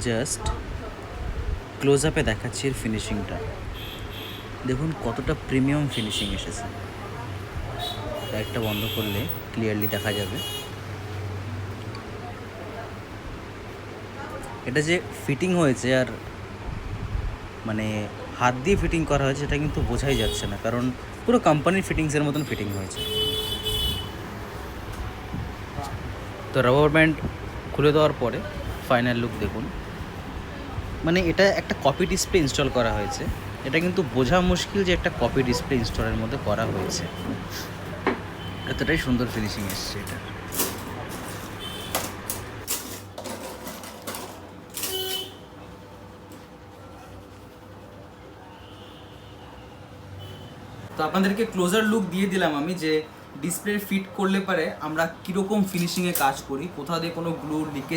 Just close আপে দেখাচ্ছি এর ফিনিশিংটা। দেখুন কতটা প্রিমিয়াম ফিনিশিং এসেছে। লাইটটা বন্ধ করলে ক্লিয়ারলি দেখা যাবে। এটা যে ফিটিং হয়েছে আর মানে হাত দিয়ে ফিটিং করা হয়েছে সেটা কিন্তু বোঝাই যাচ্ছে না, কারণ পুরো কোম্পানির ফিটিংসের মতন ফিটিং হয়েছে। তো রাবার ব্যান্ড খুলে দেওয়ার পরে ফাইনাল লুক দেখুন। মানে এটা একটা কপি ডিসপ্লে ইনস্টল করা হয়েছে, এটা কিন্তু বোঝা মুশকিল যে একটা কপি ডিসপ্লে ইনস্টলের মধ্যে করা হয়েছে। এতটাই সুন্দর ফিনিশিং এসছে এটা। তো আপনাদেরকে ক্লোজার লুক দিয়ে দিলাম আমি, যে ডিসপ্লে ফিট করলে পারে আমরা কীরকম ফিনিশিংয়ে কাজ করি, কোথাও দিয়ে কোনো গ্লু লিকেজ